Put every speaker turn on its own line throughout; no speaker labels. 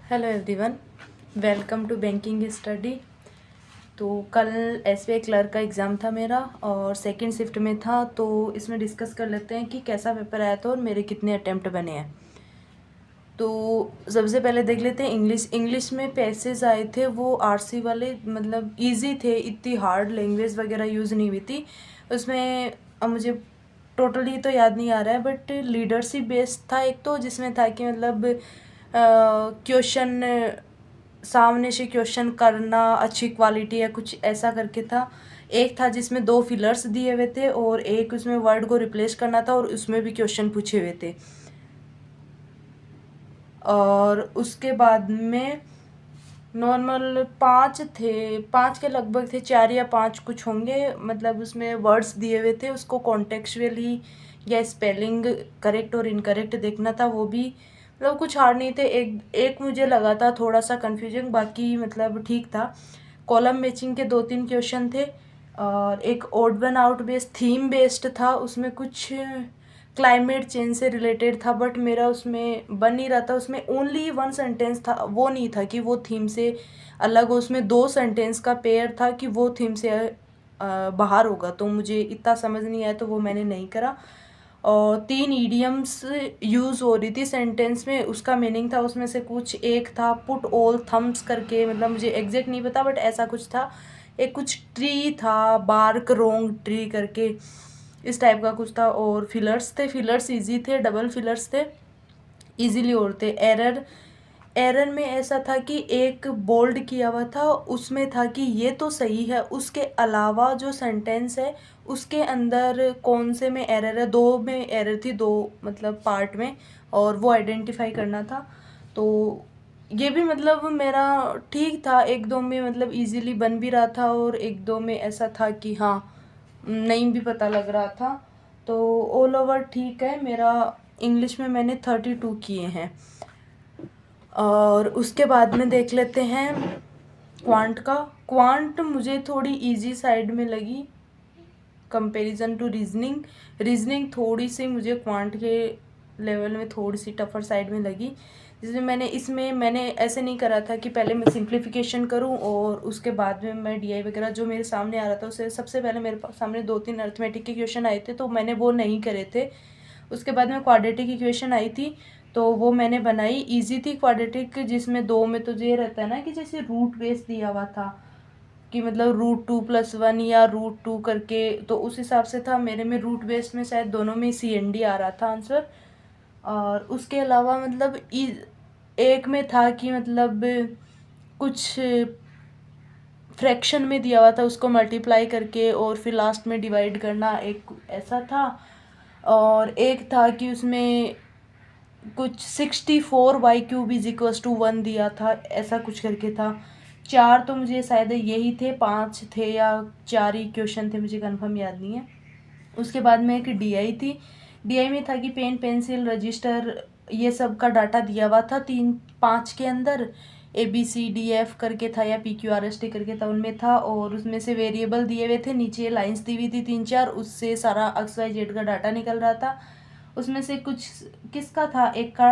Hello everyone, welcome to banking study. तो कल SBI clerk का एग्ज़ाम था मेरा और सेकंड शिफ्ट में था। तो इसमें डिस्कस कर लेते हैं कि कैसा पेपर आया था और मेरे कितने अटेम्प्ट बने हैं। तो सबसे पहले देख लेते हैं इंग्लिश में पैसेज आए थे वो आरसी वाले, मतलब इजी थे, इतनी हार्ड लैंग्वेज वगैरह यूज़ नहीं हुई थी उसमें। अब मुझे टोटली तो याद नहीं आ रहा है, बट लीडरशिप बेस्ड था एक, तो जिसमें था कि मतलब क्वेश्चन सामने से क्वेश्चन करना, अच्छी क्वालिटी है, कुछ ऐसा करके था। एक था जिसमें 2 फिलर्स दिए हुए थे और एक उसमें वर्ड को रिप्लेस करना था और उसमें भी क्वेश्चन पूछे हुए थे। और उसके बाद में नॉर्मल 5 थे, 5 के लगभग थे, 4 या 5 कुछ होंगे। मतलब उसमें वर्ड्स दिए हुए थे, उसको कॉन्टेक्चुअली या स्पेलिंग करेक्ट और इनकरेक्ट देखना था। वो भी मतलब कुछ हार्ड नहीं थे। एक एक मुझे लगा था थोड़ा सा कंफ्यूजिंग, बाकी मतलब ठीक था। कॉलम मैचिंग के 2-3 क्वेश्चन थे और एक odd one out based theme based था। उसमें कुछ क्लाइमेट चेंज से रिलेटेड था, बट मेरा उसमें बन नहीं रहा था। उसमें ओनली 1 सेंटेंस था, वो नहीं था कि वो थीम से अलग हो। उसमें 2 सेंटेंस का पेयर था कि वो थीम से बाहर होगा, तो मुझे इतना समझ नहीं आया, तो वो मैंने नहीं करा। और 3 ईडियम्स यूज़ हो रही थी सेंटेंस में, उसका मीनिंग था उसमें से कुछ एक था पुट ऑल थम्स करके, मतलब मुझे एग्जैक्ट नहीं पता बट ऐसा कुछ था। एक कुछ ट्री था, बार्क रोंग ट्री करके, इस टाइप का कुछ था। और फिलर्स थे, फिलर्स इजी थे, डबल फिलर्स थे, इजीली और थे। एरर एरर में ऐसा था कि एक बोल्ड किया हुआ था, उसमें था कि ये तो सही है, उसके अलावा जो सेंटेंस है उसके अंदर कौन से में एरर है। 2 में एरर थी, 2 मतलब पार्ट में, और वो आइडेंटिफाई करना था। तो ये भी मतलब मेरा ठीक था, 1-2 में मतलब इजीली बन भी रहा था और 1-2 में ऐसा था कि हाँ नहीं भी पता लग रहा था। तो ऑल ओवर ठीक है मेरा। इंग्लिश में मैंने 32 किए हैं। और उसके बाद में देख लेते हैं क्वांट का। क्वांट मुझे थोड़ी इजी साइड में लगी कंपैरिजन टू रीजनिंग। रीजनिंग थोड़ी सी मुझे क्वांट के लेवल में थोड़ी सी टफर साइड में लगी, जिसमें इसमें मैंने ऐसे नहीं करा था कि पहले मैं सिंप्लीफिकेशन करूं और उसके बाद में मैं डीआई वगैरह जो मेरे सामने आ रहा था उससे सबसे पहले मेरे सामने 2-3 अर्थमेटिक के क्वेश्चन आए थे, तो मैंने वो नहीं करे थे। उसके बाद में क्वाड्रेटिक इक्वेशन आई थी, तो वो मैंने बनाई, इजी थी क्वाड्रेटिक, जिसमें 2 में तो ये रहता है ना कि जैसे रूट बेस दिया हुआ था कि मतलब √2+1 या √2 करके, तो उस हिसाब से था। मेरे में रूट बेस्ड में शायद दोनों में CND आ रहा था आंसर। और उसके अलावा मतलब एक में था कि मतलब कुछ फ्रैक्शन में दिया हुआ था, उसको मल्टीप्लाई करके और फिर लास्ट में डिवाइड करना, एक ऐसा था। और एक था कि उसमें कुछ 64y³ = 1 दिया था, ऐसा कुछ करके था। 4 तो मुझे शायद यही थे, 5 थे या 4 ही क्वेश्चन थे, मुझे कंफर्म याद नहीं है। उसके बाद में एक डीआई थी। डीआई में था कि पेन पेंसिल रजिस्टर ये सब का डाटा दिया हुआ था 3-5 के अंदर, ABCDF करके था या PQRST करके था, उनमें था। और उसमें से वेरिएबल दिए हुए थे, नीचे लाइंस दी हुई थी 3-4, उससे सारा XYZ का डाटा निकल रहा था। उसमें से कुछ किसका था, एक का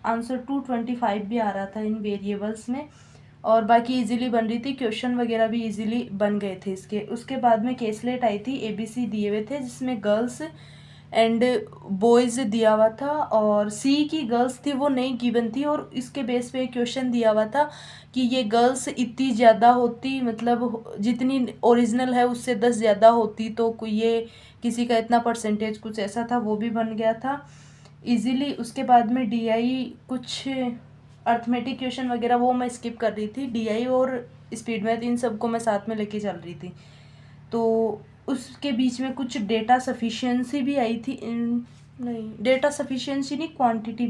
आंसर 225 भी आ रहा था इन वेरिएबल्स में। और बाकी इजीली बन रही थी, क्वेश्चन वगैरह भी इजीली बन गए थे इसके। उसके बाद में केसलेट आई थी, ABC दिए हुए थे जिसमें गर्ल्स एंड बॉयज़ दिया हुआ था, और सी की गर्ल्स थी वो नहीं गिवन थी, और इसके बेस पे क्वेश्चन दिया हुआ था कि ये गर्ल्स इतनी ज़्यादा होती, मतलब जितनी ओरिजिनल है उससे 10 ज़्यादा होती, तो कोई ये किसी का इतना परसेंटेज, कुछ ऐसा था, वो भी बन गया था इजीली। उसके बाद में डीआई कुछ अर्थमेटिक क्वेश्चन वगैरह वो मैं स्किप कर रही थी, डीआई और स्पीड मैथ इन सबको मैं साथ में लेके चल रही थी। तो उसके बीच में कुछ डेटा सफिशिएंसी भी आई थी, नहीं डेटा सफिशिएंसी नहीं, क्वांटिटी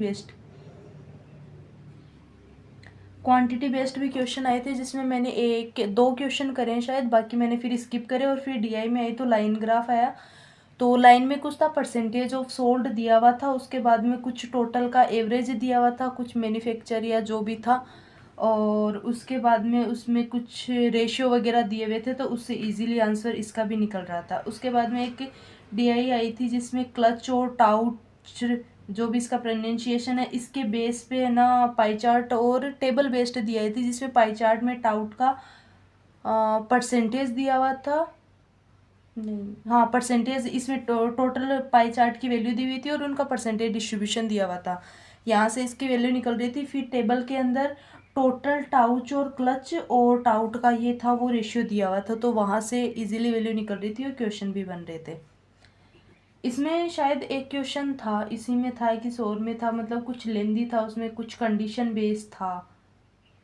बेस्ड भी क्वेश्चन आए थे, जिसमें मैंने 1-2 क्वेश्चन करे हैं शायद, बाकी मैंने फिर स्किप करे। और फिर डीआई में आई तो लाइन ग्राफ आया, तो लाइन में कुछ था परसेंटेज ऑफ सोल्ड दिया हुआ था, उसके बाद में कुछ टोटल का एवरेज दिया हुआ था, कुछ मैन्युफैक्चर या जो भी था। और उसके बाद में उसमें कुछ रेशियो वगैरह दिए हुए थे, तो उससे इजीली आंसर इसका भी निकल रहा था। उसके बाद में एक डीआई आई थी जिसमें क्लच और टाउच जो भी इसका प्रोनाउंसिएशन है, इसके बेस पे है ना पाई चार्ट और टेबल बेस्ड दिया थी, जिसमें पाई चार्ट में टाउट का परसेंटेज दिया हुआ था। नहीं, हाँ, परसेंटेज इसमें टोटल पाई चार्ट की वैल्यू दी हुई थी और उनका परसेंटेज डिस्ट्रीब्यूशन दिया हुआ था। यहाँ से इसकी वैल्यू निकल रही थी। फिर टेबल के अंदर टोटल टाउच और क्लच और टाउट का ये था, वो रेशियो दिया हुआ था, तो वहाँ से इजीली वैल्यू निकल रही थी और क्वेश्चन भी बन रहे थे। इसमें शायद एक क्वेश्चन था, इसी में था कि और में था, मतलब कुछ लेंदी था, उसमें कुछ कंडीशन बेस्ड था।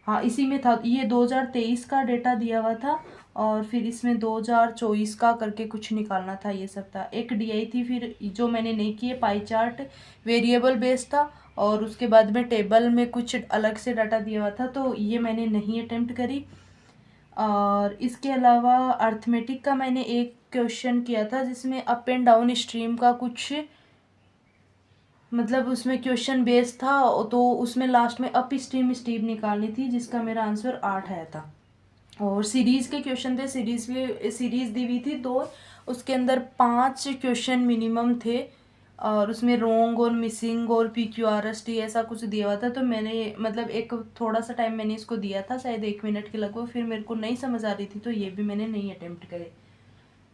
हाँ, इसी में था। ये 2023 का डेटा दिया हुआ था और फिर इसमें 2024 का करके कुछ निकालना था, ये सब था। एक डीआई थी, फिर जो मैंने नहीं की है पाई चार्ट वेरिएबल बेस्ड था, और उसके बाद में टेबल में कुछ अलग से डाटा दिया हुआ था, तो ये मैंने नहीं अटेम्प्ट करी। और इसके अलावा अर्थमेटिक का मैंने एक क्वेश्चन किया था, जिसमें अप एंड डाउन स्ट्रीम का कुछ, मतलब उसमें क्वेश्चन बेस था, तो उसमें लास्ट में अप स्ट्रीम स्ट्रीम निकालनी थी, जिसका मेरा आंसर 8 आया था। और सीरीज़ के क्वेश्चन थे, सीरीज़ दी हुई थी 2, उसके अंदर 5 क्वेश्चन मिनिमम थे, और उसमें रोंग और मिसिंग और PQRST ऐसा कुछ दिया हुआ था। तो मैंने मतलब एक थोड़ा सा टाइम मैंने इसको दिया था, शायद 1 मिनट के लगभग, फिर मेरे को नहीं समझ आ रही थी, तो ये भी मैंने नहीं अटेम्प्ट करे।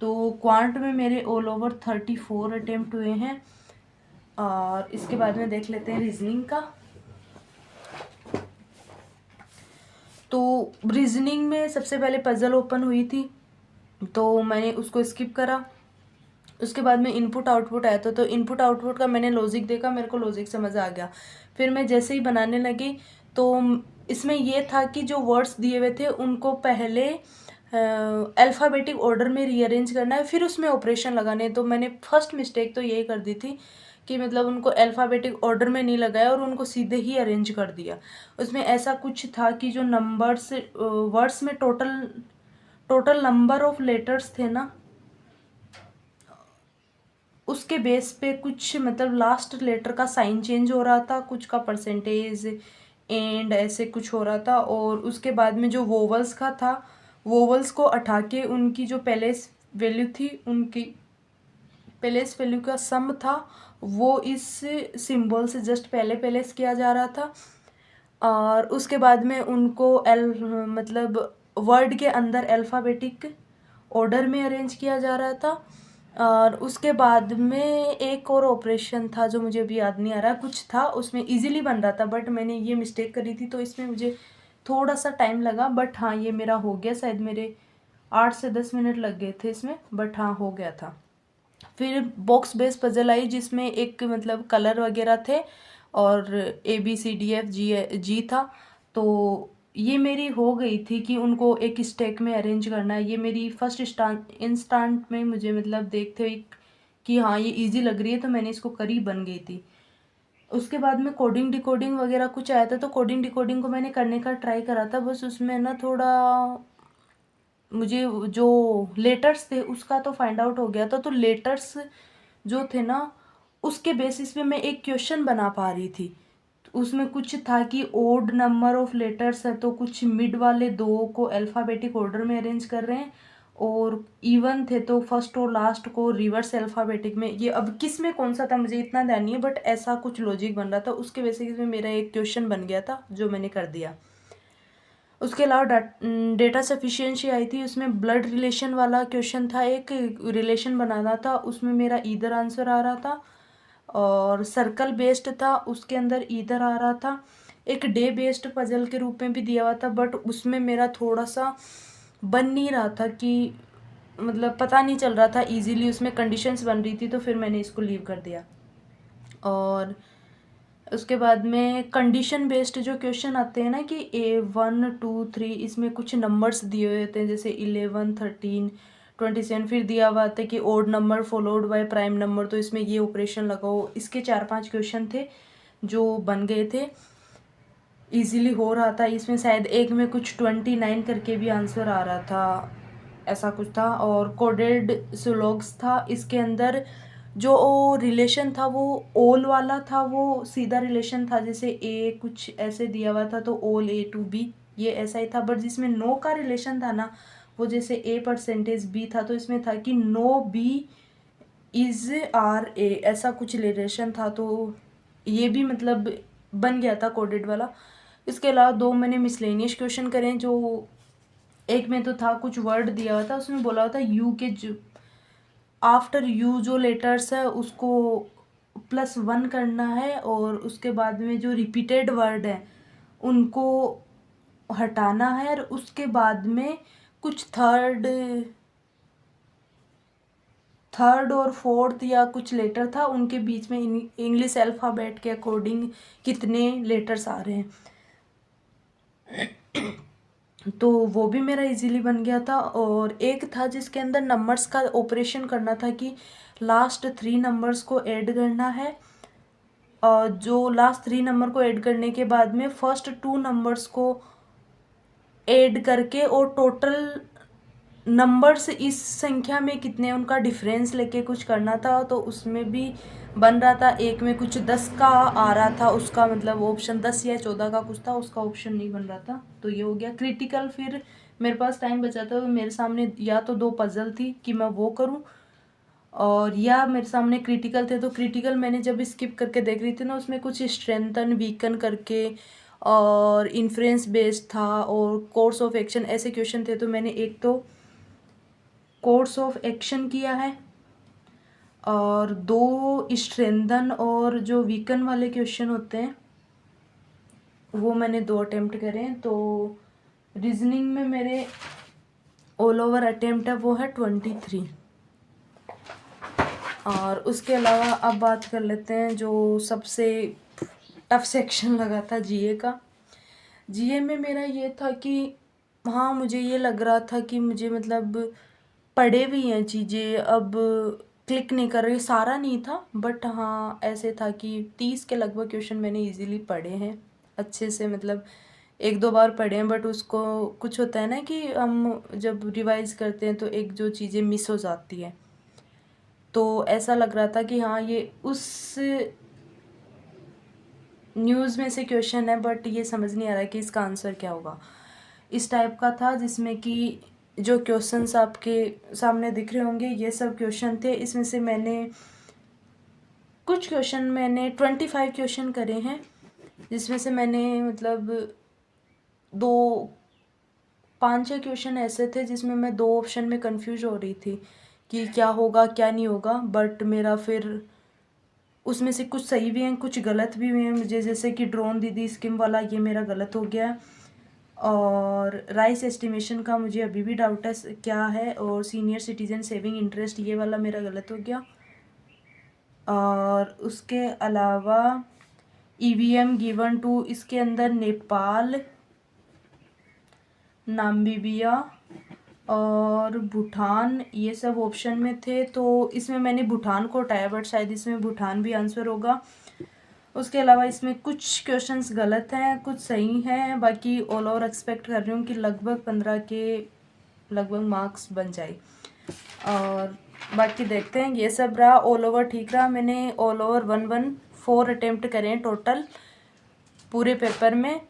तो क्वांट में मेरे ऑल ओवर 34 अटेम्प्ट हुए हैं। और इसके बाद में देख लेते हैं रीजनिंग का। तो रीजनिंग में सबसे पहले पजल ओपन हुई थी, तो मैंने उसको स्किप करा। उसके बाद में इनपुट आउटपुट आया था, तो इनपुट आउटपुट का मैंने लॉजिक देखा, मेरे को लॉजिक समझ आ गया। फिर मैं जैसे ही बनाने लगी, तो इसमें ये था कि जो वर्ड्स दिए हुए थे उनको पहले अल्फ़ाबेटिक ऑर्डर में रीअरेंज करना है, फिर उसमें ऑपरेशन लगाने। तो मैंने फर्स्ट मिस्टेक तो यही कर दी थी कि मतलब उनको अल्फ़ाबेटिक ऑर्डर में नहीं लगाया और उनको सीधे ही अरेंज कर दिया। उसमें ऐसा कुछ था कि जो नंबर्स वर्ड्स में टोटल नंबर ऑफ लेटर्स थे ना, उसके बेस पे कुछ मतलब लास्ट लेटर का साइन चेंज हो रहा था, कुछ का परसेंटेज एंड ऐसे कुछ हो रहा था। और उसके बाद में जो वोवल्स का था, वोवल्स को हटा के उनकी जो पेलेस वैल्यू थी, उनकी पेलेस वैल्यू का सम था, वो इस सिंबल से जस्ट पहले पेलेस किया जा रहा था। और उसके बाद में उनको मतलब वर्ड के अंदर अल्फ़ाबेटिक ऑर्डर में अरेंज किया जा रहा था। और उसके बाद में एक और ऑपरेशन था जो मुझे अभी याद नहीं आ रहा, कुछ था उसमें इजीली बन रहा था, बट मैंने ये मिस्टेक करी थी, तो इसमें मुझे थोड़ा सा टाइम लगा। बट हाँ, ये मेरा हो गया। शायद मेरे 8 से 10 मिनट लग गए थे इसमें, बट हाँ, हो गया था। फिर बॉक्स बेस पजल आई, जिसमें एक मतलब कलर वगैरह थे और ABCDFG था। तो ये मेरी हो गई थी कि उनको एक स्टैक में अरेंज करना है। ये मेरी फर्स्ट इंस्टांट में मुझे मतलब देखते हुए कि हाँ ये इजी लग रही है, तो मैंने इसको करी, बन गई थी। उसके बाद में कोडिंग डिकोडिंग वगैरह कुछ आया था, तो कोडिंग डिकोडिंग को मैंने करने का ट्राई करा था, बस उसमें ना थोड़ा मुझे जो लेटर्स थे उसका तो फाइंड आउट हो गया था। तो लेटर्स जो थे ना, उसके बेसिस पे मैं एक क्वेश्चन बना पा रही थी। उसमें कुछ था कि ओड नंबर ऑफ लेटर्स है, तो कुछ मिड वाले 2 को अल्फ़ाबेटिक ऑर्डर में अरेंज कर रहे हैं, और इवन थे तो फर्स्ट और लास्ट को रिवर्स अल्फ़ाबेटिक में। ये अब किस में कौन सा था मुझे इतना ध्यान नहीं है, बट ऐसा कुछ लॉजिक बन रहा था, उसके बेसिस में मेरा एक क्वेश्चन बन गया था, जो मैंने कर दिया। उसके अलावा डेटा सफिशिएंसी आई थी, उसमें ब्लड रिलेशन वाला क्वेश्चन था, एक रिलेशन बनाना था, उसमें मेरा ईदर आंसर आ रहा था। और सर्कल बेस्ड था, उसके अंदर ईदर आ रहा था। एक डे बेस्ड पजल के रूप में भी दिया हुआ था, बट उसमें मेरा थोड़ा सा बन नहीं रहा था, कि मतलब पता नहीं चल रहा था इजीली, उसमें कंडीशंस बन रही थी, तो फिर मैंने इसको लीव कर दिया। और उसके बाद में कंडीशन बेस्ड जो क्वेश्चन आते हैं ना, कि A1 2 3, इसमें कुछ नंबर्स दिए हुए होते हैं, जैसे 11 13 27, फिर दिया हुआ था कि odd number followed by prime number, तो इसमें ये ऑपरेशन लगाओ। इसके 4-5 क्वेश्चन थे जो बन गए थे, इजीली हो रहा था। इसमें शायद एक में कुछ 29 करके भी आंसर आ रहा था, ऐसा कुछ था। और कोडेड सुलॉग्स था, इसके अंदर जो रिलेशन था वो ऑल वाला था, वो सीधा रिलेशन था, जैसे ए कुछ ऐसे दिया हुआ था, तो ऑल A to B, ये ऐसा ही था। बट जिसमें नो का रिलेशन था ना, वो जैसे A%B था, तो इसमें था कि no B is R A, ऐसा कुछ रिलेशन था। तो ये भी मतलब बन गया था कोडेड वाला। इसके अलावा 2 मैंने मिसलेनियस क्वेश्चन करे हैं, जो एक में तो था कुछ वर्ड दिया हुआ था, उसमें बोला हुआ था यू के जो आफ्टर यू जो लेटर्स है उसको +1 करना है, और उसके बाद में जो रिपीटेड वर्ड है उनको हटाना है, और उसके बाद में कुछ थर्ड और फोर्थ या कुछ लेटर था, उनके बीच में इंग्लिश अल्फ़ाबेट के अकॉर्डिंग कितने लेटर्स आ रहे हैं। तो वो भी मेरा इजीली बन गया था। और एक था जिसके अंदर नंबर्स का ऑपरेशन करना था कि लास्ट 3 नंबर्स को ऐड करना है, और जो लास्ट 3 नंबर को ऐड करने के बाद में फर्स्ट 2 नंबर्स को ऐड करके और टोटल नंबर्स इस संख्या में कितने उनका डिफरेंस लेके कुछ करना था। तो उसमें भी बन रहा था, एक में कुछ 10 का आ रहा था, उसका मतलब ऑप्शन 10 या 14 का कुछ था, उसका ऑप्शन नहीं बन रहा था। तो ये हो गया क्रिटिकल। फिर मेरे पास टाइम बचा था, तो मेरे सामने या तो 2 पजल थी कि मैं वो करूं, और या मेरे सामने क्रिटिकल थे। तो क्रिटिकल मैंने जब स्किप करके देख रही थी ना, उसमें कुछ स्ट्रेंथन वीकन करके और इन्फ्रेंस बेस्ड था और कोर्स ऑफ एक्शन ऐसे क्वेश्चन थे। तो मैंने एक तो कोर्स ऑफ एक्शन किया है, और 2 स्ट्रेंथन और जो वीकन वाले क्वेश्चन होते हैं वो मैंने 2 अटेम्प्ट करे हैं। तो रीजनिंग में मेरे ऑल ओवर अटेम्प्ट है वो है 23। और उसके अलावा अब बात कर लेते हैं जो सबसे टफ सेक्शन लगा था जीए का। जीए में मेरा ये था कि हाँ, मुझे ये लग रहा था कि मुझे मतलब पढ़े भी हैं चीज़ें, अब क्लिक नहीं कर रही, सारा नहीं था बट हाँ ऐसे था कि 30 के लगभग क्वेश्चन मैंने इजीली पढ़े हैं अच्छे से, मतलब 1-2 बार पढ़े हैं। बट उसको कुछ होता है ना कि हम जब रिवाइज करते हैं तो एक जो चीज़ें मिस हो जाती है, तो ऐसा लग रहा था कि हाँ ये उस न्यूज़ में से क्वेश्चन है, बट ये समझ नहीं आ रहा कि इसका आंसर क्या होगा। इस टाइप का था, जिसमें कि जो क्वेश्चंस आपके सामने दिख रहे होंगे ये सब क्वेश्चन थे। इसमें से मैंने कुछ क्वेश्चन 25 क्वेश्चन करे हैं, जिसमें से मैंने मतलब 5-6 क्वेश्चन ऐसे थे जिसमें मैं 2 ऑप्शन में कंफ्यूज हो रही थी कि क्या होगा क्या नहीं होगा। बट मेरा फिर उसमें से कुछ सही भी हैं कुछ गलत भी हुए हैं मुझे, जैसे कि ड्रोन दीदी स्कीम वाला ये मेरा गलत हो गया, और राइस एस्टिमेशन का मुझे अभी भी डाउट है क्या है, और सीनियर सिटीजन सेविंग इंटरेस्ट ये वाला मेरा गलत हो गया। और उसके अलावा ईवीएम गिवन टू, इसके अंदर नेपाल, नामीबिया और भूटान ये सब ऑप्शन में थे, तो इसमें मैंने भूटान को हटाया, बट शायद इसमें भूटान भी आंसर होगा। उसके अलावा इसमें कुछ क्वेश्चंस गलत हैं कुछ सही हैं, बाकी ऑल ओवर एक्सपेक्ट कर रही हूँ कि लगभग 15 के लगभग मार्क्स बन जाए। और बाकी देखते हैं, ये सब रहा, ऑल ओवर ठीक रहा। मैंने ऑल ओवर 114 अटेम्प्ट करे हैं टोटल पूरे पेपर में,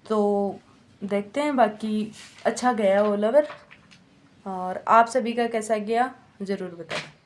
तो देखते हैं बाकी अच्छा गया ऑल ओवर। और आप सभी का कैसा गया ज़रूर बताएं।